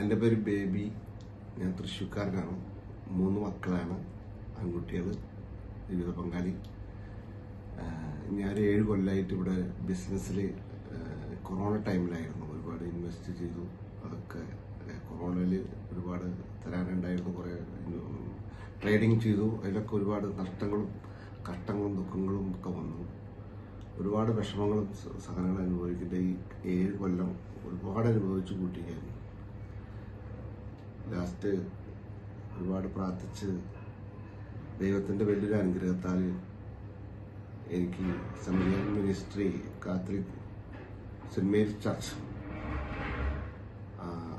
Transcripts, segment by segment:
എൻ്റെ പേര് ബേബി. ഞാൻ തൃശ്ശൂർക്കാരനാണ്. 3 മക്കളാണ്, ആൺകുട്ടികൾ, ജീവിത പങ്കാളി. ഞാൻ 7 കൊല്ലമായിട്ട് ഇവിടെ ബിസിനസ്സിൽ കൊറോണ ടൈമിലായിരുന്നു ഒരുപാട് ഇൻവെസ്റ്റ് ചെയ്തു. അതൊക്കെ കൊറോണയിൽ ഒരുപാട് തരാനുണ്ടായിരുന്നു. കുറേ ട്രേഡിങ് ചെയ്തു. അതിലൊക്കെ ഒരുപാട് നഷ്ടങ്ങളും കഷ്ടങ്ങളും ദുഃഖങ്ങളും ഒക്കെ വന്നു. ഒരുപാട് വിഷമങ്ങളും സഹനങ്ങളും അനുഭവിക്കേണ്ട ഈ 7 കൊല്ലം ഒരുപാട് അനുഭവിച്ചു കൂട്ടിയായിരുന്നു. ലാസ്റ്റ് ഒരുപാട് പ്രാർത്ഥിച്ച് ദൈവത്തിൻ്റെ വലിയൊരു അനുഗ്രഹത്താൽ എനിക്ക് seminar ministry Catholic saint Mary's church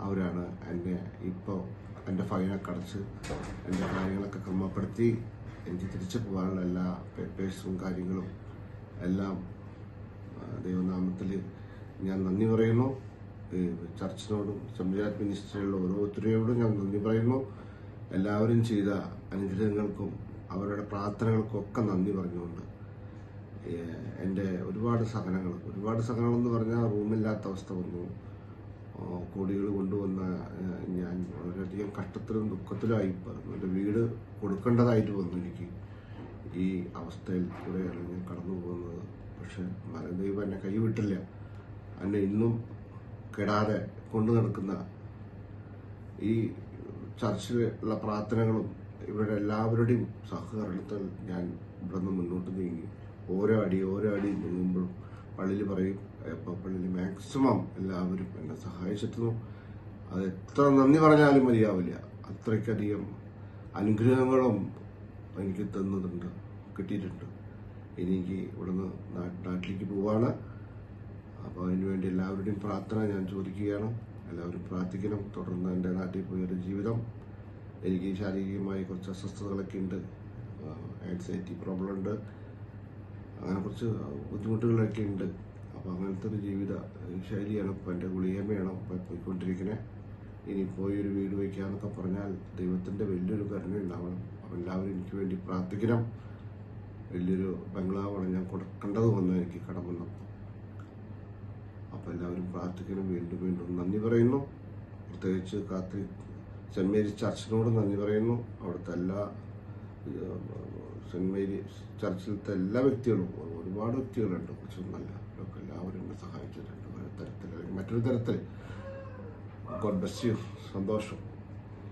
അവരാണ് ഇപ്പോൾ എൻ്റെ ഫൈനൊക്കെ അടച്ച് എൻ്റെ കാര്യങ്ങളൊക്കെ ക്രമപ്പെടുത്തി എനിക്ക് തിരിച്ചു പോകാനുള്ള എല്ലാ പേപ്പേഴ്സും കാര്യങ്ങളും എല്ലാം ദൈവനാമത്തിൽ ഞാൻ നന്ദി പറയുന്നു. ചർച്ചിനോടും സെമിനാർ മിനിസ്ട്രിയിലുള്ള ഓരോരുത്തരോടും ഞാൻ നന്ദി പറയുന്നു. എല്ലാവരും ചെയ്ത അനുഗ്രഹങ്ങൾക്കും അവരുടെ പ്രാർത്ഥനകൾക്കും ഒക്കെ നന്ദി പറഞ്ഞുകൊണ്ട് എൻ്റെ ഒരുപാട് സഹനങ്ങൾ എന്ന് പറഞ്ഞാൽ റൂമില്ലാത്ത അവസ്ഥ വന്നു. കോടികൾ കൊണ്ടുവന്ന ഞാൻ വളരെയധികം കഷ്ടത്തിലും ദുഃഖത്തിലുമായി പറഞ്ഞു. എൻ്റെ വീട് കൊടുക്കേണ്ടതായിട്ട് വന്നു. എനിക്ക് ഈ അവസ്ഥയിൽ കൂടെയാണ് ഞാൻ കടന്നു പോകുന്നത്. പക്ഷെ ദൈവം എന്നെ കൈവിട്ടില്ല. എന്നെ ഇന്നും കെടാതെ കൊണ്ടു നടക്കുന്ന ഈ ചർച്ചിലുള്ള പ്രാർത്ഥനകളും ഇവരുടെ എല്ലാവരുടെയും സഹകരണത്തിൽ ഞാൻ ഇവിടെ നിന്ന് മുന്നോട്ട് നീങ്ങി. ഓരോ അടി നീങ്ങുമ്പോഴും പള്ളിയിൽ പറയും, പള്ളിയിൽ മാക്സിമം എല്ലാവരും എന്നെ സഹായിച്ചിരുന്നു. അത് എത്ര നന്ദി പറഞ്ഞാലും മതിയാവില്ല. അത്രയ്ക്കധികം അനുഗ്രഹങ്ങളും എനിക്ക് കിട്ടിയിട്ടുണ്ട്. എനിക്ക് ഇവിടുന്ന് നാട്ടിലേക്ക് പോവാണ്. അപ്പോൾ അതിനുവേണ്ടി എല്ലാവരുടെയും പ്രാർത്ഥന ഞാൻ ചോദിക്കുകയാണ്. എല്ലാവരും പ്രാർത്ഥിക്കണം. തുടർന്ന് എൻ്റെ നാട്ടിൽ പോയൊരു ജീവിതം. എനിക്ക് ശാരീരികമായി കുറച്ച് അസ്വസ്ഥതകളൊക്കെ ഉണ്ട്. ആൻസൈറ്റി പ്രോബ്ലം ഉണ്ട്. അങ്ങനെ കുറച്ച് ബുദ്ധിമുട്ടുകളൊക്കെ ഉണ്ട്. അപ്പോൾ അങ്ങനത്തെ ഒരു ജീവിത ശൈലിയാണ് ഇപ്പോൾ എൻ്റെ ഗുളികമ്മയാണ് പോയിക്കൊണ്ടിരിക്കുന്നത്. ഇനി പോയൊരു വീട് വയ്ക്കാമെന്നൊക്കെ പറഞ്ഞാൽ ദൈവത്തിൻ്റെ വലിയൊരു കരുണ ഉണ്ടാവണം. അപ്പോൾ എല്ലാവരും എനിക്ക് വേണ്ടി പ്രാർത്ഥിക്കണം. വലിയൊരു ബംഗ്ലാവാണ് ഞാൻ കൊടുക്കേണ്ടത് വന്ന് എനിക്ക് കടം വന്നപ്പോൾ. അപ്പോൾ എല്ലാവരും പ്രാർത്ഥിക്കണം. വീണ്ടും നന്ദി പറയുന്നു. പ്രത്യേകിച്ച് കാത്തലിക് സെന്റ് മേരീസ് ചർച്ചിനോട് നന്ദി പറയുന്നു. അവിടുത്തെ എല്ലാ സെന്റ് മേരീസ് ചർച്ചിലത്തെ എല്ലാ വ്യക്തികളും, ഒരുപാട് വ്യക്തികളുണ്ട്, കുറച്ചൊന്നല്ല, അവരൊക്കെ എല്ലാവരും എന്നെ സഹായിച്ചിട്ടുണ്ട് ഒരു തരത്തിൽ അല്ലെങ്കിൽ മറ്റൊരു തരത്തിൽ. God bless you. സന്തോഷം.